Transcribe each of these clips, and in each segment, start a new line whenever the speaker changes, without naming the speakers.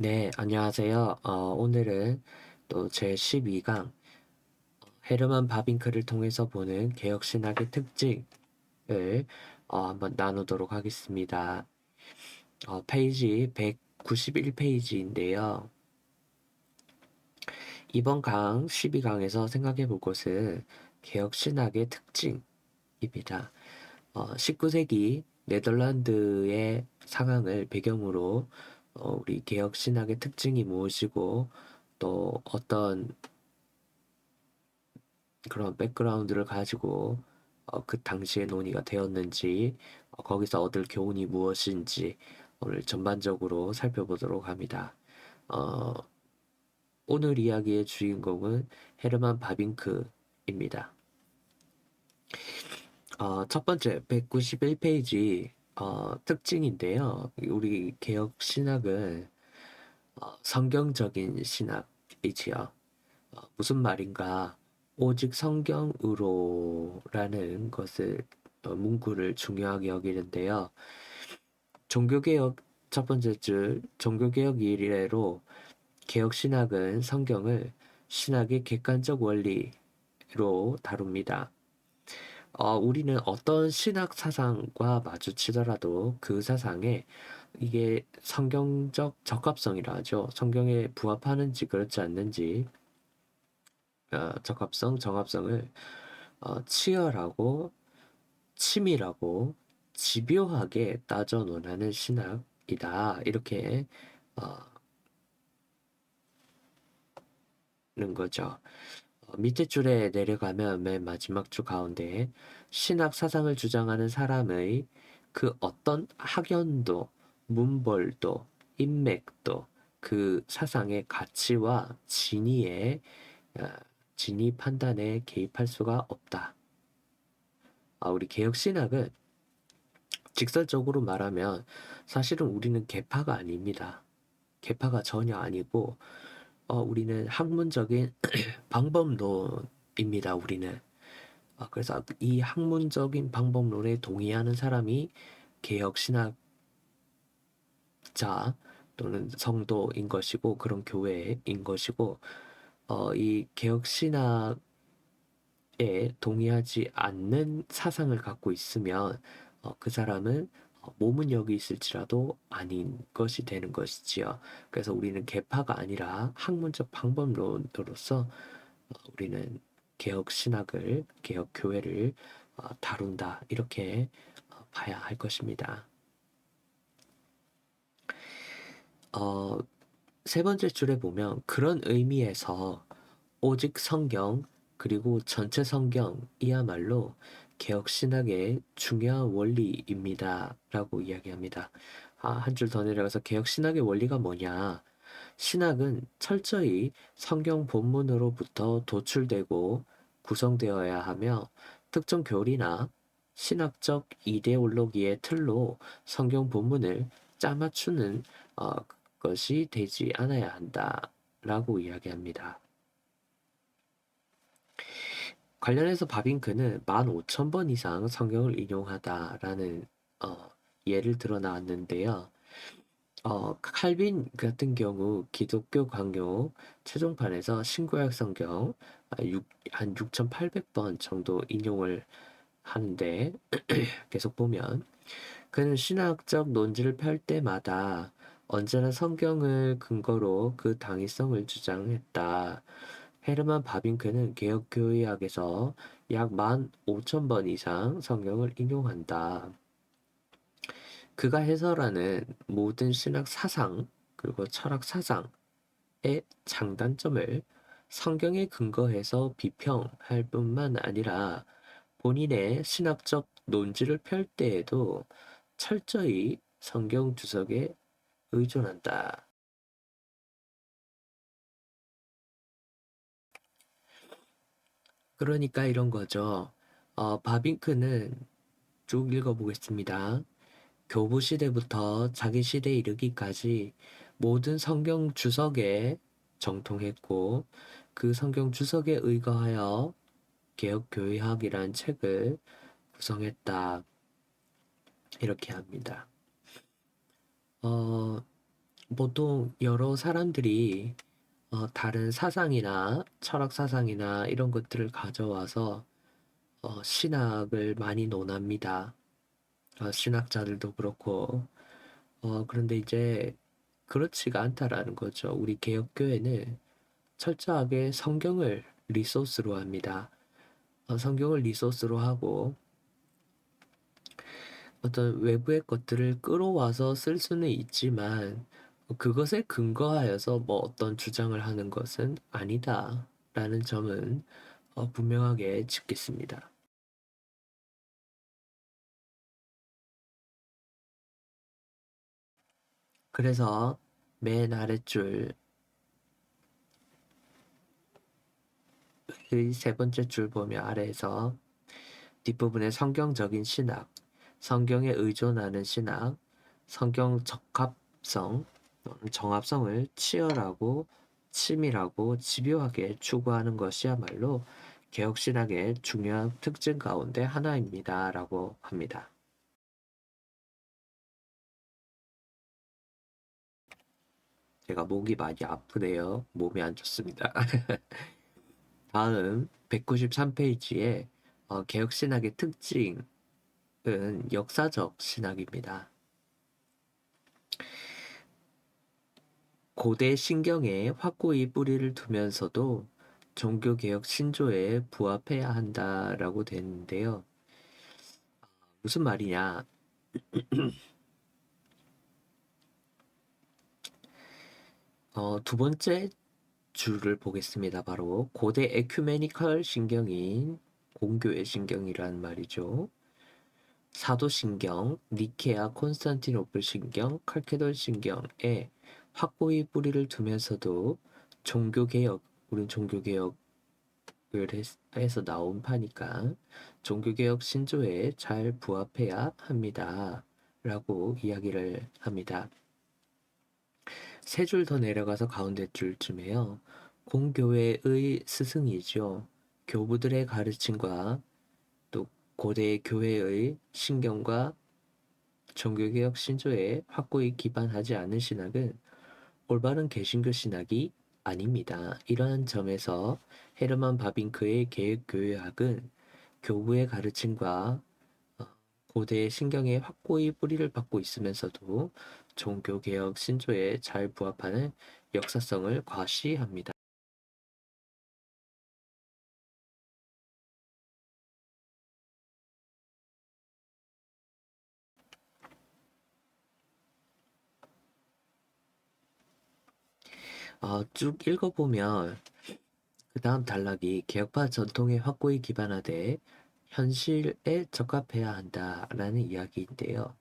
네, 안녕하세요. 오늘은 또 제 12강 헤르만 바빙크를 통해서 보는 개혁신학의 특징을 한번 나누도록 하겠습니다. 페이지 191페이지인데요. 이번 강 12강에서 생각해 볼 것은 개혁신학의 특징입니다. 19세기 네덜란드의 상황을 배경으로 우리 개혁신학의 특징이 무엇이고 또 어떤 그런 백그라운드를 가지고 그 당시에 논의가 되었는지 거기서 얻을 교훈이 무엇인지 오늘 전반적으로 살펴보도록 합니다. 어, 오늘 이야기의 주인공은 헤르만 바빙크입니다. 첫 번째 191페이지 특징인데요. 우리 개혁 신학은 성경적인 신학이지요. 무슨 말인가? 오직 성경으로라는 것을 문구를 중요하게 여기는데요. 종교개혁 첫 번째 줄 종교개혁 이래로 개혁신학은 성경을 신학의 객관적 원리로 다룹니다. 우리는 어떤 신학 사상과 마주치더라도 그 사상에 이게 성경적 적합성이라 하죠. 성경에 부합하는지 그렇지 않는지 적합성, 정합성을 치열하고 치밀하고 집요하게 따져 논하는 신학이다. 이렇게 어, 는 거죠. 밑에 줄에 내려가면 맨 마지막 줄 가운데 신학 사상을 주장하는 사람의 그 어떤 학연도, 문벌도, 인맥도 그 사상의 가치와 어, 진위 판단에 개입할 수가 없다. 우리 개혁신학은 직설적으로 말하면 사실은 우리는 계파가 아닙니다. 계파가 전혀 아니고 우리는 학문적인 방법론입니다. 우리는 그래서 이 학문적인 방법론에 동의하는 사람이 개혁신학자 또는 성도인 것이고 그런 교회인 것이고 이 개혁신학에 동의하지 않는 사상을 갖고 있으면 그 사람은 몸은 여기 있을지라도 아닌 것이 되는 것이지요. 그래서 우리는 계파가 아니라 학문적 방법론으로서 우리는 개혁 신학을, 개혁 교회를 다룬다. 이렇게 봐야 할 것입니다. 어, 세 번째 줄에 보면 그런 의미에서 오직 성경 그리고 전체 성경이야말로 개혁 신학의 중요한 원리입니다. 라고 이야기합니다. 한 줄 더 내려가서 개혁 신학의 원리가 뭐냐? 신학은 철저히 성경 본문으로부터 도출되고 구성되어야 하며 특정 교리나 신학적 이데올로기의 틀로 성경 본문을 짜맞추는 것이 되지 않아야 한다라고 이야기합니다. 관련해서 바빙크는 15,000번 이상 성경을 인용하다라는 예를 들어 나왔는데요. 칼빈 같은 경우 기독교 강요 최종판에서 신구약 성경 한 6,800번 정도 인용을 하는데 계속 보면 그는 신학적 논지를 펼 때마다 언제나 성경을 근거로 그 당위성을 주장했다. 헤르만 바빙크는 개혁교의학에서 약 15,000번 이상 성경을 인용한다. 그가 해설하는 모든 신학 사상 그리고 철학 사상의 장단점을 성경에 근거해서 비평할 뿐만 아니라 본인의 신학적 논지를 펼 때에도 철저히 성경 주석에 의존한다. 그러니까 이런 거죠. 바빙크는 쭉 읽어보겠습니다. 교부 시대부터 자기 시대에 이르기까지 모든 성경 주석에 정통했고 그 성경 주석에 의거하여 개혁교의학이란 책을 구성했다. 이렇게 합니다. 어, 보통 여러 사람들이 다른 사상이나 철학 사상이나 이런 것들을 가져와서 신학을 많이 논합니다. 신학자들도 그렇고 그런데 이제 그렇지가 않다라는 거죠. 우리 개혁교회는 철저하게 성경을 리소스로 합니다. 성경을 리소스로 하고 어떤 외부의 것들을 끌어와서 쓸 수는 있지만 그것에 근거하여서 뭐 어떤 주장을 하는 것은 아니다라는 점은 분명하게 짚겠습니다. 그래서 맨 아랫줄의 세 번째 줄 보면 아래에서 뒷부분에 성경적인 신학, 성경에 의존하는 신학, 성경 적합성, 정합성을 치열하고 치밀하고 집요하게 추구하는 것이야말로 개혁신학의 중요한 특징 가운데 하나입니다. 라고 합니다. 제가 목이 많이 아프네요. 몸이 안 좋습니다. 다음 193페이지에 개혁신학의 특징은 역사적 신학입니다. 고대 신경에 확고히 뿌리를 두면서도 종교개혁 신조에 부합해야 한다라고 되는데요. 무슨 말이냐? 두 번째 줄을 보겠습니다. 바로 고대 에큐메니컬 신경인 공교의 신경이란 말이죠. 사도 신경, 니케아 콘스탄티노플 신경, 칼케돈 신경에 확고히 뿌리를 두면서도 종교개혁, 우린 종교개혁을 해서 나온 파니까 종교개혁 신조에 잘 부합해야 합니다. 라고 이야기를 합니다. 세 줄 더 내려가서 가운데 줄쯤에요. 공교회의 스승이죠. 교부들의 가르침과 또 고대 교회의 신경과 종교개혁 신조에 확고히 기반하지 않은 신학은 올바른 개신교 신학이 아닙니다. 이러한 점에서 헤르만 바빙크의 개혁교회학은 교부의 가르침과 고대 신경에 확고히 뿌리를 받고 있으면서도 종교개혁 신조에 잘 부합하는 역사성을 과시합니다. 쭉 읽어보면 그 다음 단락이 개혁파 전통에 확고히 기반하되 현실에 적합해야 한다라는 이야기인데요.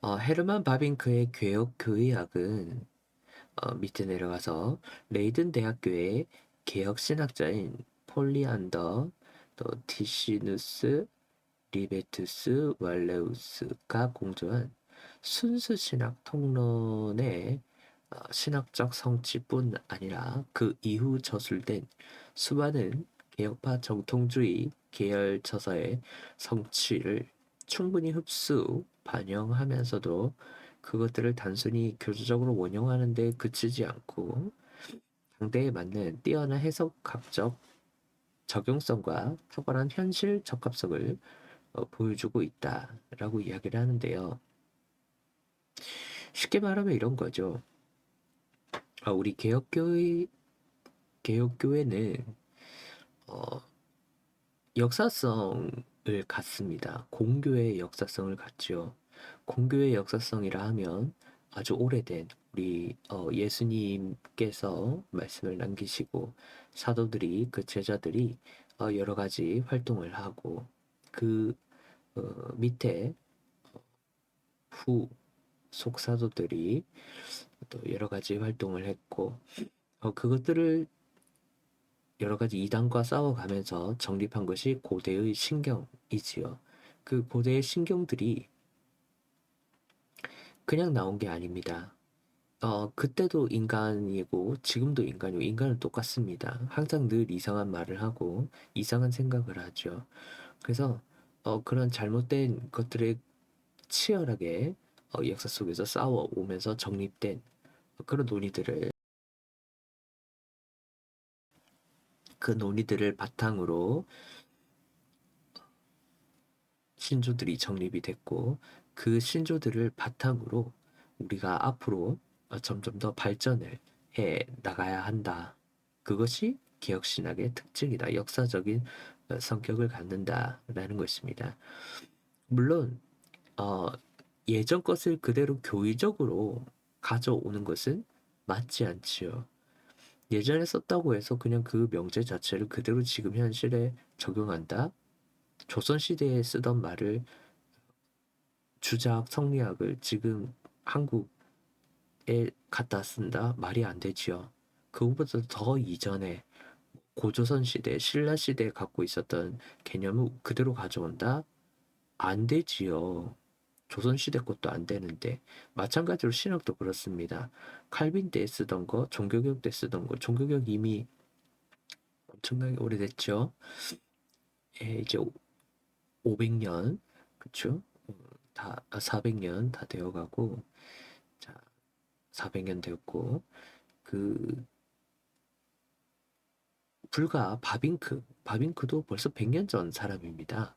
헤르만 바빙크의 개혁 교의학은 밑에 내려가서 레이든 대학교의 개혁 신학자인 폴리안더, 또 티시누스, 리베투스, 왈레우스가 공조한 순수 신학 통론의 신학적 성취뿐 아니라 그 이후 저술된 수많은 개혁파 정통주의 계열 저서의 성취를 충분히 흡수, 반영하면서도 그것들을 단순히 교조적으로 원용하는 데 그치지 않고 당대에 맞는 뛰어난 해석학적 적용성과 탁월한 현실 적합성을 보여주고 있다라고 이야기를 하는데요. 쉽게 말하면 이런 거죠. 우리 개혁교회는 역사성을 갖습니다. 공교의 역사성을 갖죠. 공교의 역사성이라 하면 아주 오래된 우리 예수님께서 말씀을 남기시고 사도들이 그 제자들이 여러 가지 활동을 하고 그 밑에 후 속사도들이 또 여러 가지 활동을 했고 그것들을 여러 가지 이단과 싸워가면서 정립한 것이 고대의 신경이지요. 그 고대의 신경들이 그냥 나온 게 아닙니다. 그때도 인간이고 지금도 인간이고 인간은 똑같습니다. 항상 늘 이상한 말을 하고 이상한 생각을 하죠. 그래서 그런 잘못된 것들을 치열하게 역사 속에서 싸워오면서 정립된 그런 논의들을 그 논의들을 바탕으로 신조들이 정립이 됐고 그 신조들을 바탕으로 우리가 앞으로 점점 더 발전을 해 나가야 한다. 그것이 개혁신학의 특징이다. 역사적인 성격을 갖는다라는 것입니다. 물론 어, 예전 것을 그대로 교의적으로 가져오는 것은 맞지 않지요. 예전에 썼다고 해서 그냥 그 명제 자체를 그대로 지금 현실에 적용한다? 조선시대에 쓰던 말을 주작, 성리학을 지금 한국에 갖다 쓴다? 말이 안 되지요. 그것보다 더 이전에 고조선 시대, 신라 시대에 갖고 있었던 개념을 그대로 가져온다? 안 되지요. 조선 시대 것도 안 되는데 마찬가지로 신학도 그렇습니다. 칼빈 때 쓰던 거, 종교개혁 때 쓰던 거, 종교개혁 이미 엄청나게 오래됐죠. 예, 이제 500년, 그쵸? 다 400년 다 되어가고, 자, 400년 되었고, 그 불과 바빙크도 벌써 100년 전 사람입니다.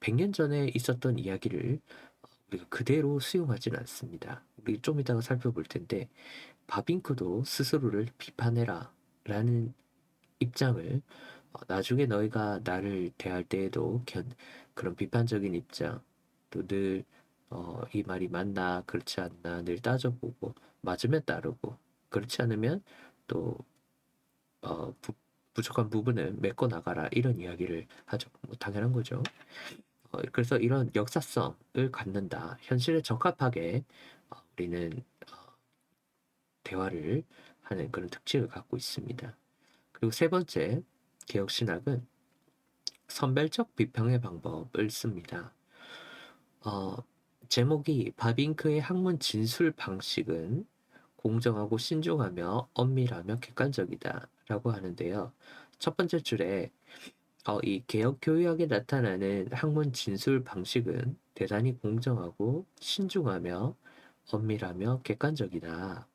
100년 전에 있었던 이야기를 우리가 그대로 수용하지는 않습니다. 우리 좀 이따가 살펴볼 텐데 바빙크도 스스로를 비판해라 라는 입장을 나중에 너희가 나를 대할 때에도 그런 비판적인 입장 또 늘 이 말이 맞나 그렇지 않나 늘 따져보고 맞으면 따르고 그렇지 않으면 또 부족한 부분을 메꿔 나가라 이런 이야기를 하죠. 뭐 당연한 거죠. 그래서 이런 역사성을 갖는다. 현실에 적합하게 우리는 대화를 하는 그런 특징을 갖고 있습니다. 그리고 세 번째, 개혁신학은 선별적 비평의 방법을 씁니다. 어, 제목이 바빙크의 학문 진술 방식은 공정하고 신중하며 엄밀하며 객관적이다 라고 하는데요. 첫 번째 줄에 이 개혁 교육학에 나타나는 학문 진술 방식은 대단히 공정하고 신중하며 엄밀하며 객관적이다.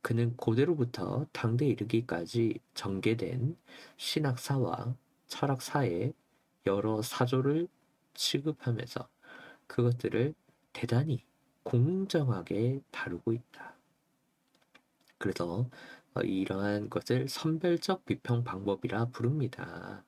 그는 고대로부터 당대 이르기까지 전개된 신학사와 철학사의 여러 사조를 취급하면서 그것들을 대단히 공정하게 다루고 있다. 그래서 이러한 것을 선별적 비평 방법이라 부릅니다.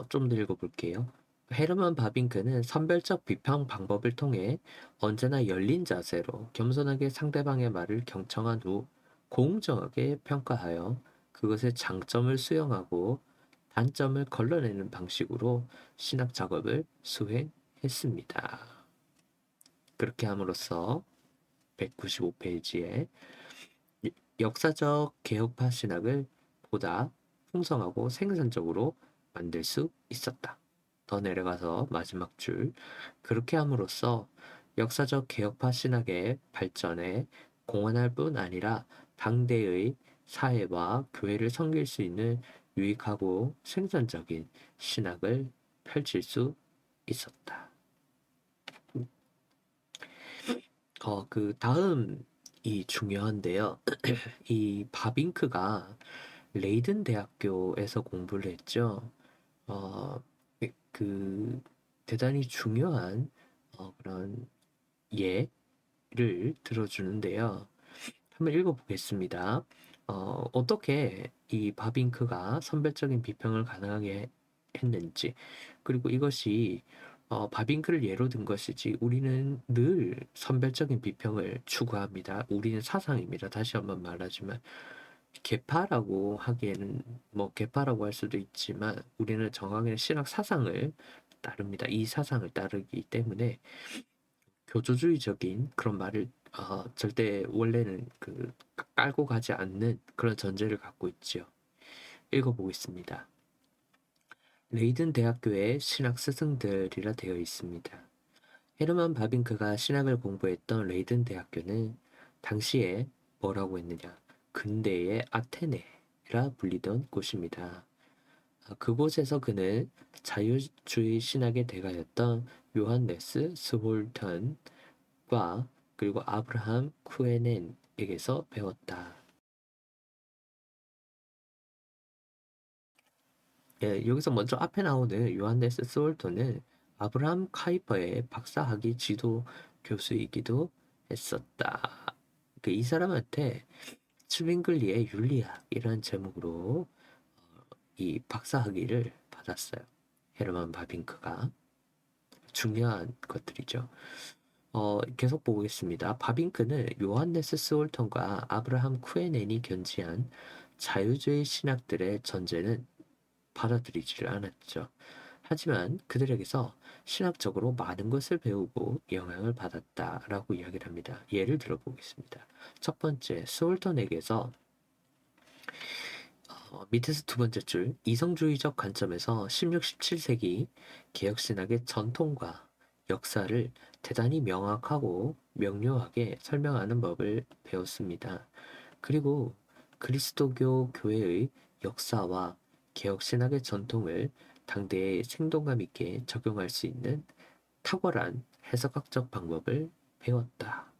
좀 더 읽어볼게요. 헤르만 바빙크는 선별적 비평 방법을 통해 언제나 열린 자세로 겸손하게 상대방의 말을 경청한 후 공정하게 평가하여 그것의 장점을 수용하고 단점을 걸러내는 방식으로 신학 작업을 수행했습니다. 그렇게 함으로써 195페이지에 역사적 개혁파 신학을 보다 풍성하고 생산적으로 만들 수 있었다. 더 내려가서 마지막 줄. 그렇게 함으로써 역사적 개혁파 신학의 발전에 공헌할 뿐 아니라 당대의 사회와 교회를 섬길 수 있는 유익하고 생산적인 신학을 펼칠 수 있었다. 그 다음이 중요한데요. 이 바빙크가 레이든 대학교에서 공부를 했죠. 어, 그 대단히 중요한 그런 예를 들어주는데요. 한번 읽어보겠습니다. 어떻게 이 바빙크가 선별적인 비평을 가능하게 했는지, 그리고 이것이 바빙크를 예로 든 것이지 우리는 늘 선별적인 비평을 추구합니다. 우리는 사상입니다. 다시 한번 말하지만 계파라고 하기에는 뭐 계파라고 할 수도 있지만 우리는 정확히 신학 사상을 따릅니다. 이 사상을 따르기 때문에 교조주의적인 그런 말을 절대 원래는 깔고 가지 않는 그런 전제를 갖고 있지요. 읽어보겠습니다. 레이든 대학교의 신학 스승들이라 되어 있습니다. 헤르만 바빙크가 신학을 공부했던 레이든 대학교는 당시에 뭐라고 했느냐? 근대의 아테네라 불리던 곳입니다. 그곳에서 그는 자유주의 신학의 대가였던 요한네스 스홀턴과 그리고 아브라함 쿠에넨에게서 배웠다. 예, 여기서 먼저 앞에 나오는 요한네스 스홀턴은 아브라함 카이퍼의 박사학위 지도 교수이기도 했었다. 이 사람한테 츤링글리의 윤리학이라는 제목으로 이 박사학위를 받았어요. 헤르만 바빙크가. 중요한 것들이죠. 계속 보겠습니다. 바빙크는 요한네스 스홀턴과 아브라함 쿠에넨이 견지한 자유주의 신학들의 전제는 받아들이지를 않았죠. 하지만 그들에게서 신학적으로 많은 것을 배우고 영향을 받았다라고 이야기를 합니다. 예를 들어 보겠습니다. 첫 번째, 스홀턴에게서 밑에서 두 번째 줄, 이성주의적 관점에서 16, 17세기 개혁신학의 전통과 역사를 대단히 명확하고 명료하게 설명하는 법을 배웠습니다. 그리고 그리스도교 교회의 역사와 개혁신학의 전통을 당대에 생동감 있게 적용할 수 있는 탁월한 해석학적 방법을 배웠다.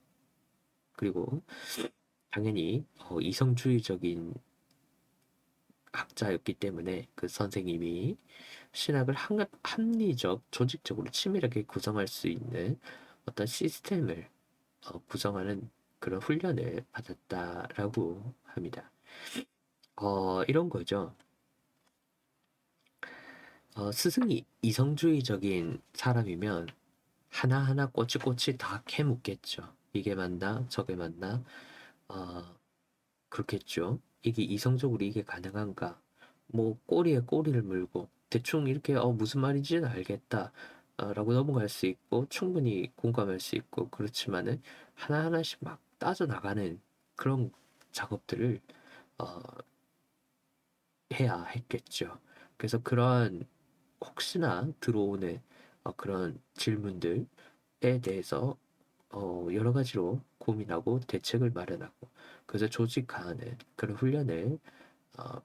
그리고 당연히 이성주의적인 학자였기 때문에 그 선생님이 신학을 합리적, 조직적으로 치밀하게 구성할 수 있는 어떤 시스템을 구성하는 그런 훈련을 받았다라고 합니다. 이런 거죠. 스승이 이성주의적인 사람이면 하나하나 꼬치꼬치 다 캐묻겠죠. 이게 맞나? 저게 맞나? 어, 그렇겠죠. 이게 이성적으로 이게 가능한가? 뭐 꼬리에 꼬리를 물고 대충 이렇게 무슨 말인지는 알겠다 라고 넘어갈 수 있고 충분히 공감할 수 있고 그렇지만은 하나하나씩 막 따져나가는 그런 작업들을 어, 해야 했겠죠. 그래서 그러한 혹시나 들어오는 그런 질문들에 대해서 여러 가지로 고민하고 대책을 마련하고 그래서 조직화하는 그런 훈련을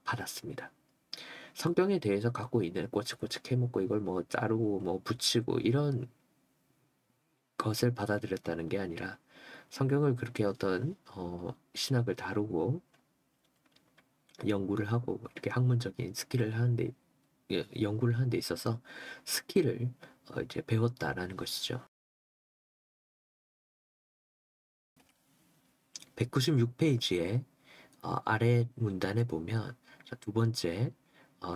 받았습니다. 성경에 대해서 갖고 있는 꼬치꼬치 캐묻고 이걸 뭐 자르고 뭐 붙이고 이런 것을 받아들였다는 게 아니라 성경을 그렇게 어떤 신학을 다루고 연구를 하고 이렇게 학문적인 스킬을 하는데 연구를 하는 데 있어서 스킬을 이제 배웠다라는 것이죠. 196페이지에 아래 문단에 보면 두 번째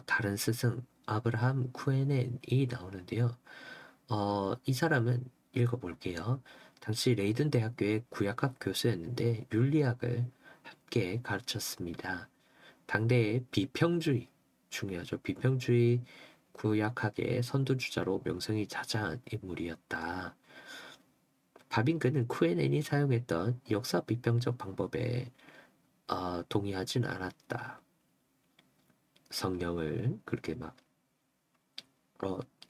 다른 스승 아브라함 쿠에넨이 나오는데요. 이 사람은 읽어볼게요. 당시 레이든 대학교의 구약학 교수였는데 윤리학을 함께 가르쳤습니다. 당대의 비평주의 중요하죠. 비평주의 구약학의 선두주자로 명성이 자자한 인물이었다. 바빙크는 쿠에넨이 사용했던 역사 비평적 방법에 동의하진 않았다. 성경을 그렇게 막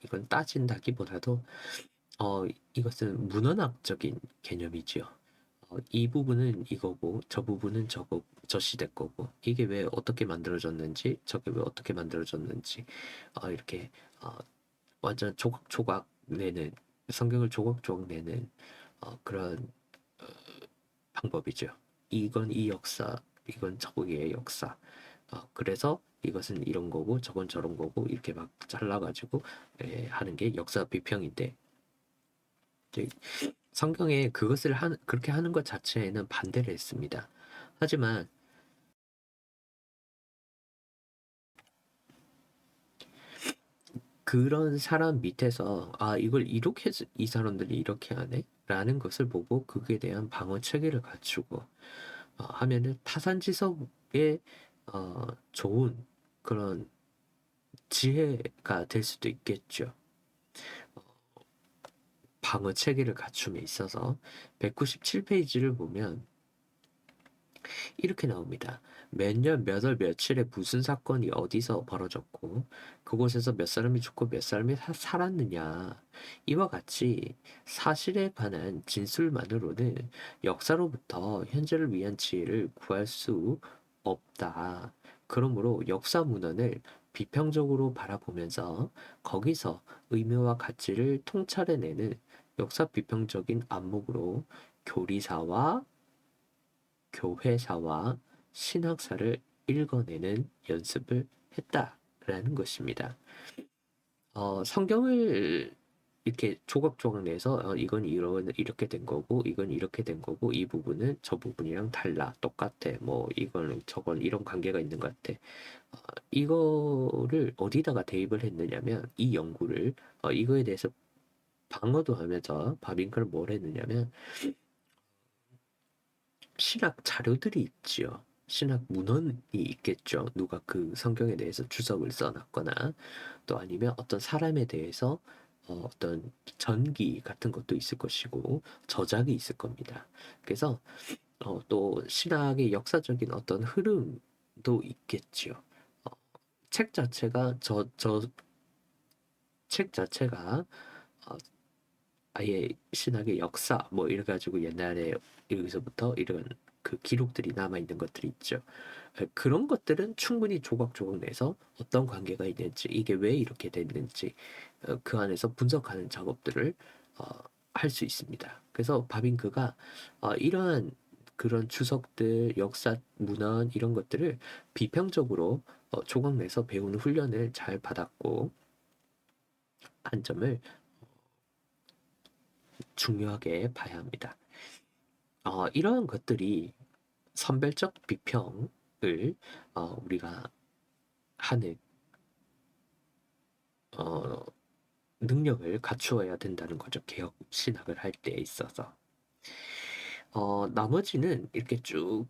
이건 따진다기보다도 이것은 문헌학적인 개념이지요. 이 부분은 이거고 저 부분은 저 시대 거고 이게 왜 어떻게 만들어졌는지 저게 왜 어떻게 만들어졌는지 이렇게 완전 조각조각 내는 성경을 조각조각 내는 그런 방법이죠. 이건 이 역사, 이건 저거의 역사. 그래서 이것은 이런 거고 저건 저런 거고 이렇게 막 잘라가지고 하는 게 역사 비평인데 성경에 그것을 그렇게 하는 것 자체에는 반대를 했습니다. 하지만 그런 사람 밑에서 이걸 이렇게 이 사람들이 이렇게 하네? 라는 것을 보고 그에 대한 방어 체계를 갖추고 하면은 타산지석에 좋은 그런 지혜가 될 수도 있겠죠. 방어 체계를 갖춤에 있어서 197페이지를 보면 이렇게 나옵니다. 몇 년, 몇 월, 며칠에 무슨 사건이 어디서 벌어졌고 그곳에서 몇 사람이 죽고 몇 사람이 살았느냐. 이와 같이 사실에 관한 진술만으로는 역사로부터 현재를 위한 지혜를 구할 수 없다. 그러므로 역사 문헌을 비평적으로 바라보면서 거기서 의미와 가치를 통찰해내는 역사 비평적인 안목으로 교리사와 교회사와 신학사를 읽어내는 연습을 했다라는 것입니다. 성경을 이렇게 조각조각 내서 이건 이렇게 된 거고 이건 이렇게 된 거고 이 부분은 저 부분이랑 달라 똑같아 뭐 이거는 저건 이런 관계가 있는 것 같아. 이거를 어디다가 대입을 했느냐면 이 연구를 이거에 대해서 방어도 하면서 바빙크는 뭘 했느냐면 신학 자료들이 있지요. 신학 문헌이 있겠죠. 누가 그 성경에 대해서 주석을 써놨거나 또 아니면 어떤 사람에 대해서 어떤 전기 같은 것도 있을 것이고 저작이 있을 겁니다. 그래서 또 신학의 역사적인 어떤 흐름도 있겠지요. 어, 책 자체가 책 자체가 어, 아예 신학의 역사 뭐 이래 가지고 옛날에 여기서부터 이런 그 기록들이 남아 있는 것들이 있죠. 그런 것들은 충분히 조각조각 내서 어떤 관계가 있는지 이게 왜 이렇게 됐는지 그 안에서 분석하는 작업들을 어, 할 수 있습니다. 그래서 바빙크가 이러한 그런 주석들, 역사, 문헌 이런 것들을 비평적으로 조각 내서 배우는 훈련을 잘 받았고 한 점을 중요하게 봐야 합니다. 이러한 것들이 선별적 비평을 우리가 하는 어, 능력을 갖추어야 된다는 거죠. 개혁 신학을 할 때 있어서. 나머지는 이렇게 쭉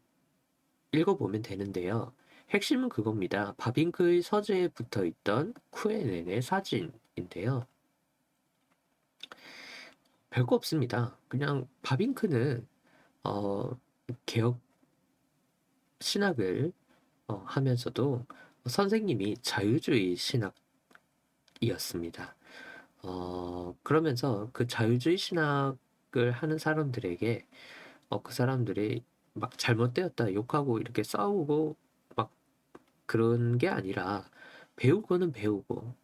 읽어보면 되는데요. 핵심은 그겁니다. 바빙크의 서재에 붙어 있던 쿠에넨의 사진인데요. 별거 없습니다. 그냥 바빙크는 어, 개혁 신학을 하면서도 선생님이 자유주의 신학이었습니다. 그러면서 그 자유주의 신학을 하는 사람들에게 그 사람들이 막 잘못되었다 욕하고 이렇게 싸우고 막 그런 게 아니라 배우고는 배우고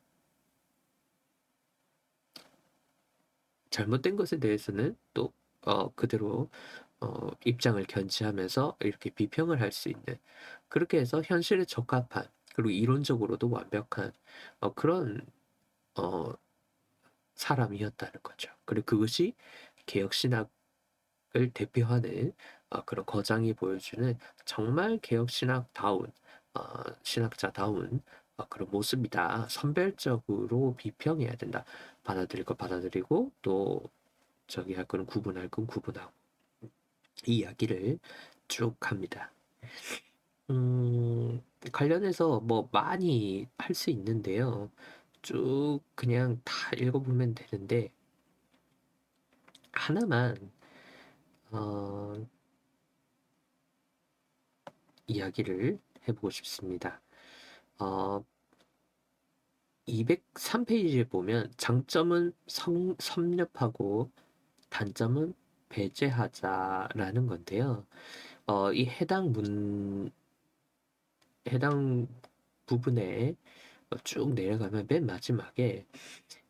잘못된 것에 대해서는 또 그대로 입장을 견지하면서 이렇게 비평을 할 수 있는 그렇게 해서 현실에 적합한 그리고 이론적으로도 완벽한 그런 어, 사람이었다는 거죠. 그리고 그것이 개혁신학을 대표하는 그런 거장이 보여주는 정말 개혁신학다운 신학자다운 그런 모습이다. 선별적으로 비평해야 된다. 받아들일 거 받아들이고 또 저기 할 거는 구분할 건 구분하고 이 이야기를 쭉 합니다. 관련해서 뭐 많이 할 수 있는데요. 쭉 그냥 다 읽어보면 되는데 하나만 어, 이야기를 해보고 싶습니다. 어, 203페이지에 보면 장점은 섭렵하고 단점은 배제하자라는 건데요. 이 해당 부분에 쭉 내려가면 맨 마지막에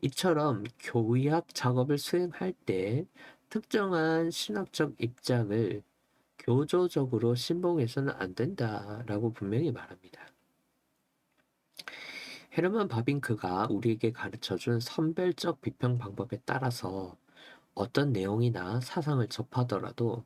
이처럼 교의학 작업을 수행할 때 특정한 신학적 입장을 교조적으로 신봉해서는 안 된다라고 분명히 말합니다. 헤르만 바빙크가 우리에게 가르쳐준 선별적 비평 방법에 따라서 어떤 내용이나 사상을 접하더라도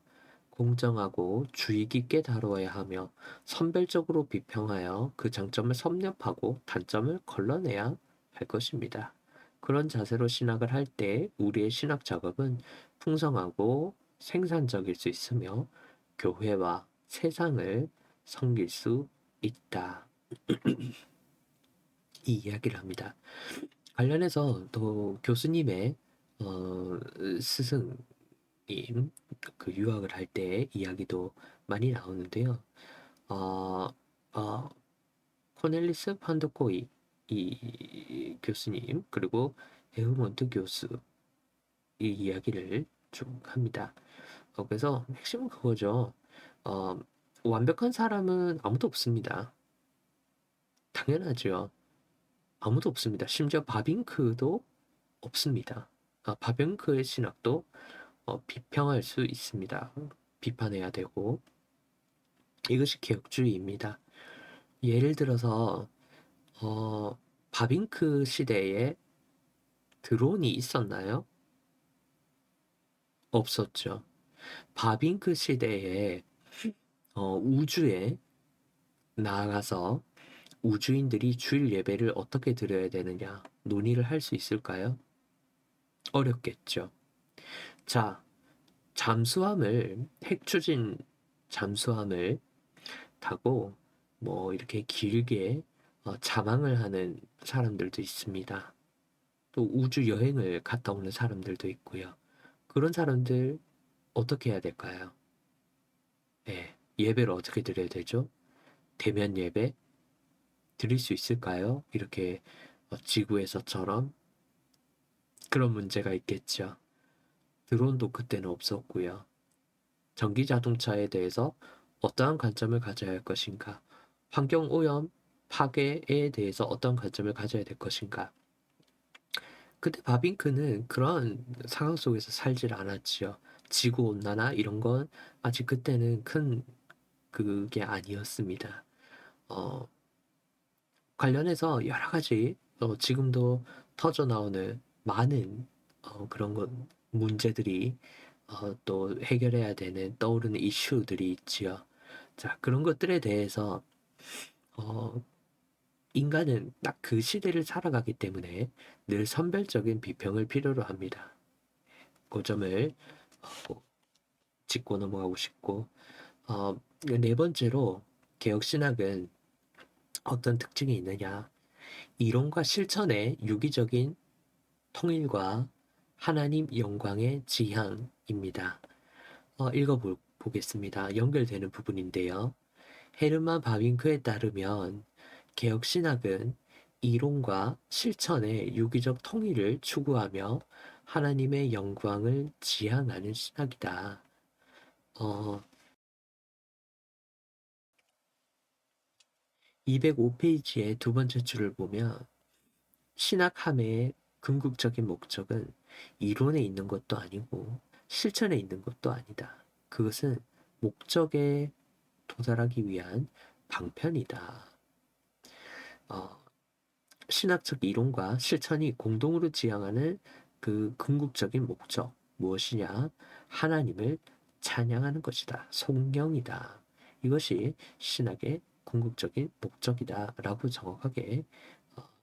공정하고 주의 깊게 다루어야 하며 선별적으로 비평하여 그 장점을 섭렵하고 단점을 걸러내야 할 것입니다. 그런 자세로 신학을 할 때 우리의 신학 작업은 풍성하고 생산적일 수 있으며 교회와 세상을 섬길 수 있다. 이 이야기를 합니다. 관련해서 또 교수님의 스승님 그 유학을 할 때 이야기도 많이 나오는데요. 어, 어, 코넬리스 판드코이 이 교수님 그리고 에흐몬트 교수 이 이야기를 쭉 합니다. 그래서 핵심은 그거죠. 어, 완벽한 사람은 아무도 없습니다. 당연하죠. 아무도 없습니다. 심지어 바빙크도 없습니다. 바빙크의 신학도 비평할 수 있습니다. 비판해야 되고. 이것이 개혁주의입니다. 예를 들어서 바빙크 시대에 드론이 있었나요? 없었죠. 바빙크 시대에 우주에 나아가서 우주인들이 주일 예배를 어떻게 드려야 되느냐 논의를 할 수 있을까요? 어렵겠죠. 자, 핵추진 잠수함을 타고 뭐 이렇게 길게 자망을 하는 사람들도 있습니다. 또 우주 여행을 갔다 오는 사람들도 있고요. 그런 사람들 어떻게 해야 될까요? 네, 예배를 어떻게 드려야 되죠? 대면 예배 드릴 수 있을까요? 이렇게 지구에서처럼 그런 문제가 있겠죠. 드론도 그때는 없었고요. 전기 자동차에 대해서 어떠한 관점을 가져야 할 것인가? 환경 오염 파괴에 대해서 어떤 관점을 가져야 될 것인가? 그때 바빙크는 그런 상황 속에서 살질 않았지요. 지구 온난화 이런 건 아직 그때는 큰 그게 아니었습니다. 어, 관련해서 여러 가지 지금도 터져 나오는 많은 그런 것 문제들이 또 해결해야 되는 떠오르는 이슈들이 있지요. 자, 그런 것들에 대해서 어, 인간은 딱 그 시대를 살아가기 때문에 늘 선별적인 비평을 필요로 합니다. 그 점을 짚고 넘어가고 싶고 네 번째로 개혁신학은 어떤 특징이 있느냐? 이론과 실천의 유기적인 통일과 하나님 영광의 지향입니다. 읽어보겠습니다. 연결되는 부분인데요. 헤르만 바빙크에 따르면 개혁신학은 이론과 실천의 유기적 통일을 추구하며 하나님의 영광을 지향하는 신학이다. 205페이지의 두 번째 줄을 보면 신학함의 궁극적인 목적은 이론에 있는 것도 아니고 실천에 있는 것도 아니다. 그것은 목적에 도달하기 위한 방편이다. 어, 신학적 이론과 실천이 공동으로 지향하는 그 궁극적인 목적 무엇이냐? 하나님을 찬양하는 것이다. 성령이다. 이것이 신학의 궁극적인 목적이다라고 정확하게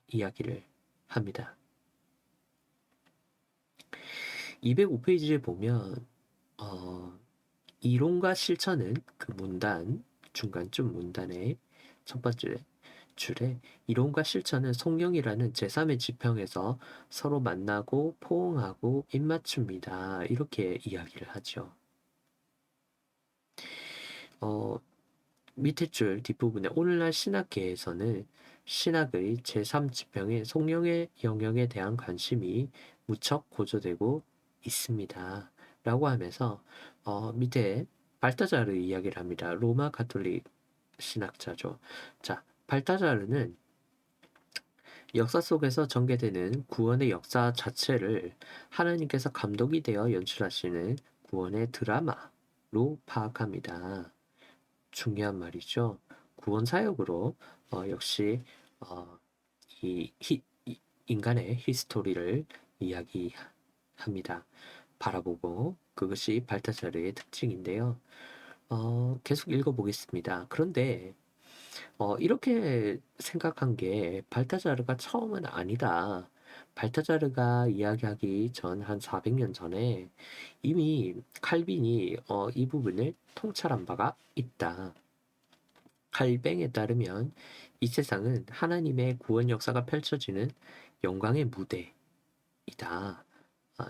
이야기를 합니다. 205페이지에 보면 이론과 실천은 그 문단 중간쯤 문단의 첫 번째 줄에 이론과 실천은 성령이라는 제3의 지평에서 서로 만나고 포옹하고 입맞춥니다. 이렇게 이야기를 하죠. 밑에 줄 뒷부분에 오늘날 신학계에서는 신학의 제3지평인 성령의 영역에 대한 관심이 무척 고조되고 있습니다. 라고 하면서 밑에 발타자르 이야기를 합니다. 로마 가톨릭 신학자죠. 자, 발타자르는 역사 속에서 전개되는 구원의 역사 자체를 하나님께서 감독이 되어 연출하시는 구원의 드라마로 파악합니다. 중요한 말이죠. 구원 사역으로 역시 이 인간의 히스토리를 이야기합니다. 바라보고 그것이 발타자르의 특징인데요. 계속 읽어보겠습니다. 그런데 이렇게 생각한 게 발타자르가 처음은 아니다. 발타자르가 이야기하기 전 한 400년 전에 이미 칼빈이 이 부분을 통찰한 바가 있다. 칼뱅에 따르면 이 세상은 하나님의 구원 역사가 펼쳐지는 영광의 무대이다.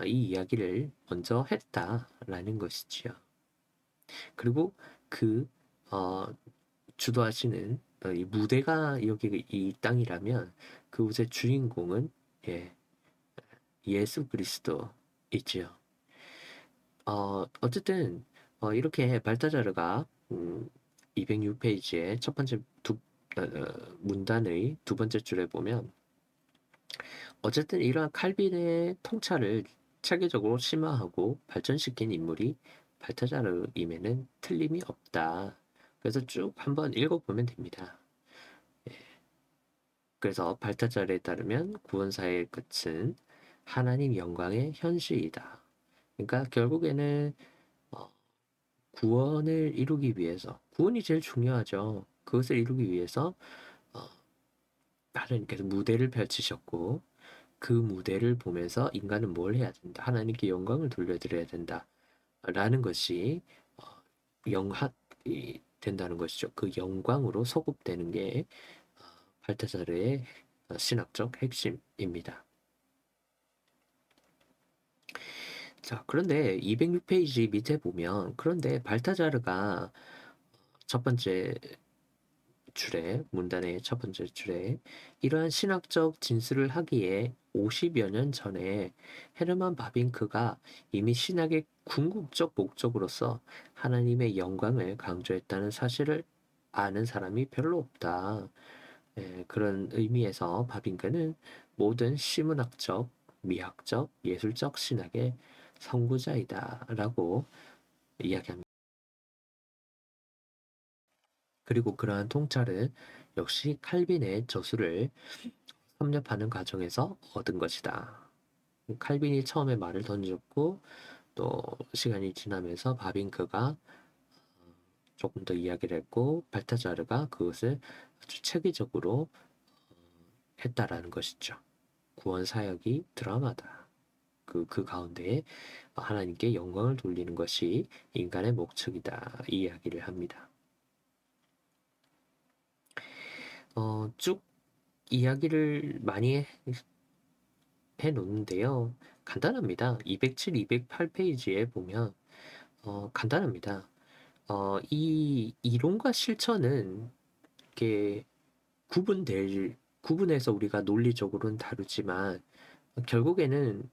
이 이야기를 먼저 했다라는 것이지요. 그리고 그 주도하시는 이 무대가 여기 이 땅이라면 그곳의 주인공은 예수 그리스도이지요. 어쨌든 이렇게 발타자르가 206페이지의 첫 번째 문단의 두 번째 줄에 보면 어쨌든 이러한 칼빈의 통찰을 체계적으로 심화하고 발전시킨 인물이 발타자르임에는 틀림이 없다. 그래서 쭉 한번 읽어보면 됩니다. 그래서 발타자르에 따르면 구원사의 끝은 하나님 영광의 현실이다. 그러니까 결국에는 어, 구원을 이루기 위해서, 구원이 제일 중요하죠. 그것을 이루기 위해서 어, 하나님께서 무대를 펼치셨고, 그 무대를 보면서 인간은 뭘 해야 된다. 하나님께 영광을 돌려드려야 된다. 라는 것이 어, 영합이 된다는 것이죠. 그 영광으로 소급되는 게 발타자르의 신학적 핵심입니다. 자, 그런데 206페이지 밑에 보면, 그런데 발타자르가 첫 번째 줄에, 문단의 첫 번째 줄에 이러한 신학적 진술을 하기에 50여 년 전에 헤르만 바빙크가 이미 신학의 궁극적 목적으로서 하나님의 영광을 강조했다는 사실을 아는 사람이 별로 없다. 그런 의미에서 바빙크는 모든 시문학적, 미학적, 예술적 신학의 선구자이다 라고 이야기합니다. 그리고 그러한 통찰은 역시 칼빈의 저술을 섭렵하는 과정에서 얻은 것이다. 칼빈이 처음에 말을 던졌고 또 시간이 지나면서 바빙크가 조금 더 이야기를 했고 발타자르가 그것을 아주 체계적으로 했다라는 것이죠. 구원 사역이 드라마다. 그 가운데에 하나님께 영광을 돌리는 것이 인간의 목적이다. 이 이야기를 합니다. 쭉 이야기를 많이 해놓는데요. 간단합니다. 207, 208페이지에 보면 간단합니다. 이 이론과 실천은 이렇게 구분해서 우리가 논리적으로는 다루지만 결국에는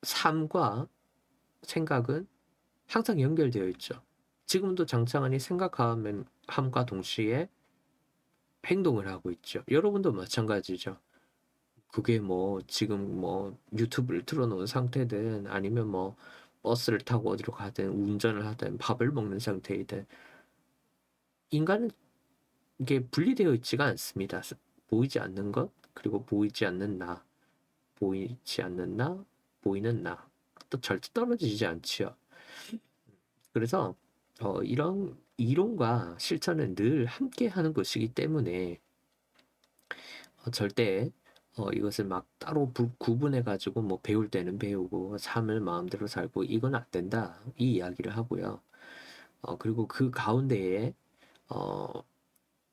삶과 생각은 항상 연결되어 있죠. 지금도 장창환이 생각함과 동시에 행동을 하고 있죠. 여러분도 마찬가지죠. 그게 뭐 지금 뭐 유튜브를 틀어놓은 상태든 아니면 뭐 버스를 타고 어디로 가든 운전을 하든 밥을 먹는 상태이든 인간은 이게 분리되어 있지가 않습니다. 보이지 않는 것 그리고 보이지 않는 나, 보이지 않는 나, 보이는 나. 또 절대 떨어지지 않지요. 그래서 이런 이론과 실천은 늘 함께 하는 것이기 때문에 절대 이것을 막 따로 구분해 가지고 뭐 배울 때는 배우고 삶을 마음대로 살고 이건 안 된다 이 이야기를 하고요. 그리고 그 가운데에 어,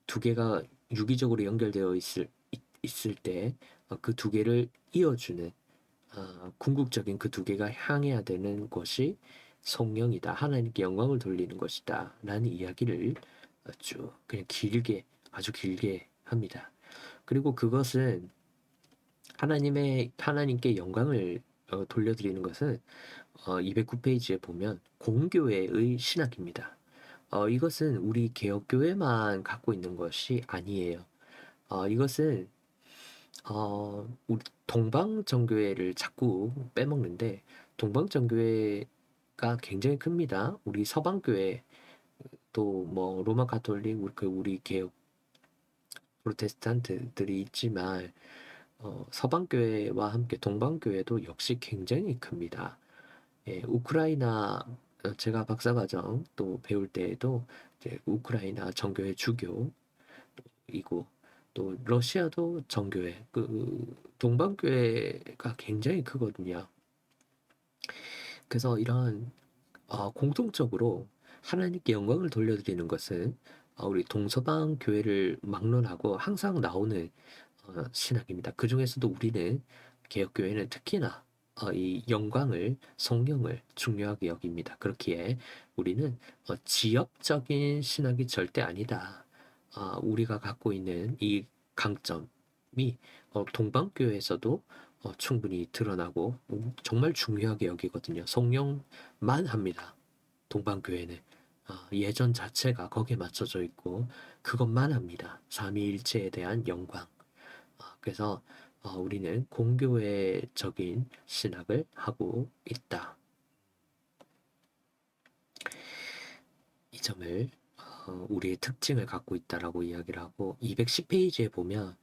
두 개가 유기적으로 연결되어 있을 때 그 두 개를 이어주는 궁극적인 그 두 개가 향해야 되는 것이 성령이다. 하나님께 영광을 돌리는 것이다. 라는 이야기를 쭉 그냥 길게 아주 길게 합니다. 그리고 그것은 하나님께 영광을 돌려드리는 것은 209페이지에 보면 공교회의 신학입니다. 이것은 우리 개혁교회만 갖고 있는 것이 아니에요. 이것은 우리 동방정교회를 자꾸 빼먹는데 동방정교회가 굉장히 큽니다. 우리 서방교회 또 뭐 로마 가톨릭 우리 개혁 프로테스탄트들이 있지만 서방교회와 함께 동방교회도 역시 굉장히 큽니다. 우크라이나 제가 박사과정 또 배울 때에도 이제 우크라이나 정교회 주교이고 또 러시아도 정교회 그 동방교회가 굉장히 크거든요. 그래서 이런 공통적으로 하나님께 영광을 돌려드리는 것은 우리 동서방 교회를 막론하고 항상 나오는 신학입니다. 그 중에서도 우리는 개혁교회는 특히나 이 영광을 성령을 중요하게 여깁니다. 그렇기에 우리는 지역적인 신학이 절대 아니다. 우리가 갖고 있는 이 강점이 동방교회에서도 충분히 드러나고 정말 중요하게 여기거든요. 성령만 합니다. 동방교회는 예전 자체가 거기에 맞춰져 있고 그것만 합니다. 삼위일체에 대한 영광. 그래서 우리는 공교회적인 신학을 하고 있다. 이 점을 우리의 특징을 갖고 있다라고 이야기를 하고 210페이지에 보면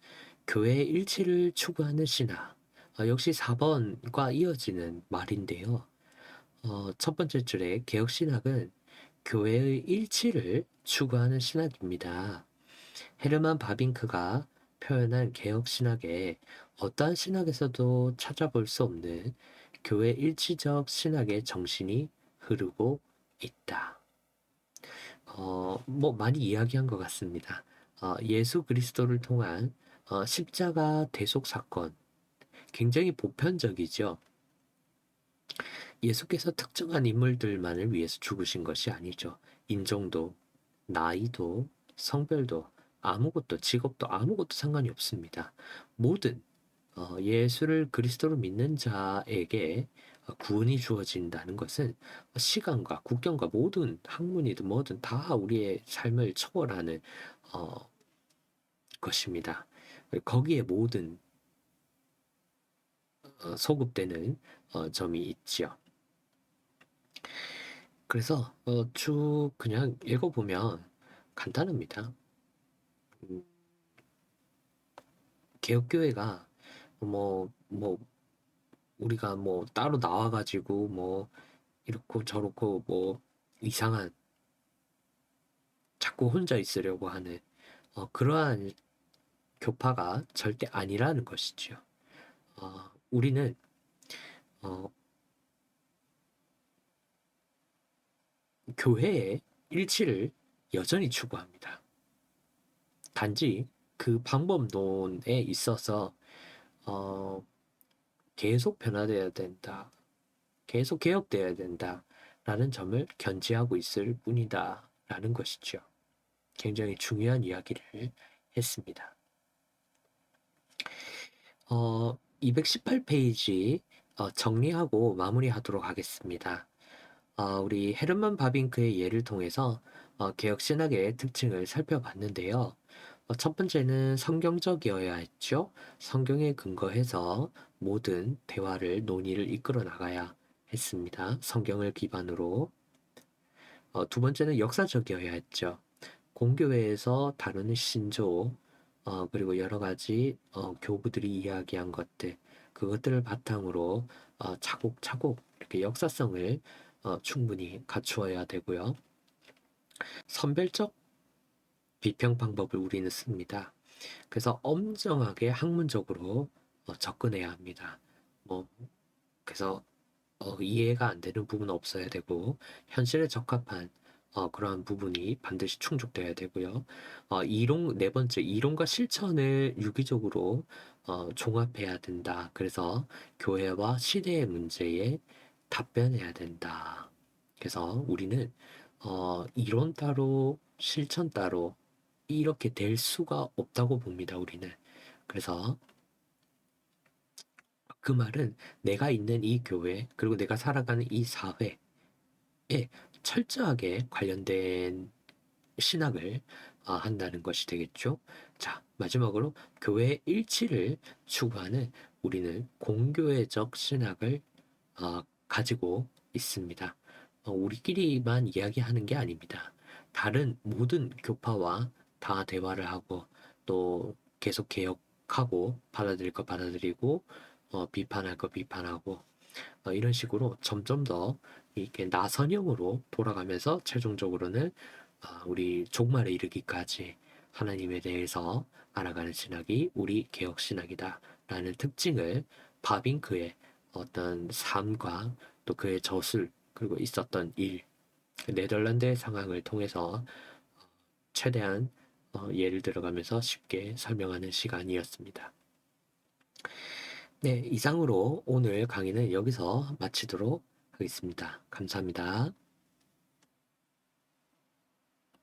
교회의 일치를 추구하는 신학 역시 4번과 이어지는 말인데요. 첫 번째 줄에 개혁신학은 교회의 일치를 추구하는 신학입니다. 헤르만 바빙크가 표현한 개혁신학에 어떠한 신학에서도 찾아볼 수 없는 교회 일치적 신학의 정신이 흐르고 있다. 뭐 많이 이야기한 것 같습니다. 예수 그리스도를 통한 십자가 대속 사건 굉장히 보편적이죠. 예수께서 특정한 인물들만을 위해서 죽으신 것이 아니죠. 인종도, 나이도, 성별도, 아무것도, 직업도 아무것도 상관이 없습니다. 모든 예수를 그리스도로 믿는 자에게 구원이 주어진다는 것은 시간과 국경과 모든 학문이든 뭐든 다 우리의 삶을 초월하는 것입니다. 거기에 모든 소급되는 점이 있지요. 그래서 쭉 그냥 읽어보면 간단합니다. 개혁교회가 뭐 우리가 뭐 따로 나와가지고 뭐 이렇고 저렇고 뭐 이상한 자꾸 혼자 있으려고 하는 그러한 교파가 절대 아니라는 것이지요. 우리는 교회의 일치를 여전히 추구합니다. 단지 그 방법론에 있어서 계속 변화되어야 된다. 계속 개혁되어야 된다라는 점을 견지하고 있을 뿐이다라는 것이죠. 굉장히 중요한 이야기를 했습니다. 218페이지 정리하고 마무리하도록 하겠습니다. 우리 헤르만 바빙크의 예를 통해서 개혁 신학의 특징을 살펴봤는데요. 첫 번째는 성경적이어야 했죠. 성경에 근거해서 모든 대화를 논의를 이끌어 나가야 했습니다. 성경을 기반으로. 두 번째는 역사적이어야 했죠. 공교회에서 다루는 신조 그리고 여러 가지 교부들이 이야기한 것들 그것들을 바탕으로 차곡차곡 이렇게 역사성을 충분히 갖추어야 되고요. 선별적 비평 방법을 우리는 씁니다. 그래서 엄정하게 학문적으로 접근해야 합니다. 뭐 그래서 이해가 안 되는 부분은 없어야 되고 현실에 적합한 그러한 부분이 반드시 충족돼야 되고요. 네 번째, 이론과 실천을 유기적으로 종합해야 된다. 그래서 교회와 시대의 문제에 답변해야 된다. 그래서 우리는 이론 따로 실천 따로 이렇게 될 수가 없다고 봅니다. 우리는. 그래서 그 말은 내가 있는 이 교회 그리고 내가 살아가는 이 사회에 철저하게 관련된 신학을 한다는 것이 되겠죠. 자, 마지막으로 교회의 일치를 추구하는 우리는 공교회적 신학을 가지고 있습니다. 우리끼리만 이야기하는 게 아닙니다. 다른 모든 교파와 다 대화를 하고 또 계속 개혁하고 받아들일 거 받아들이고 비판할 거 비판하고 이런 식으로 점점 더 이렇게 나선형으로 돌아가면서 최종적으로는 우리 종말에 이르기까지 하나님에 대해서 알아가는 신학이 우리 개혁 신학이다라는 특징을 바빙크의 어떤 삶과 또 그의 저술 그리고 있었던 일 네덜란드의 상황을 통해서 최대한 예를 들어가면서 쉽게 설명하는 시간이었습니다. 네, 이상으로 오늘 강의는 여기서 마치도록 하겠습니다. 감사합니다.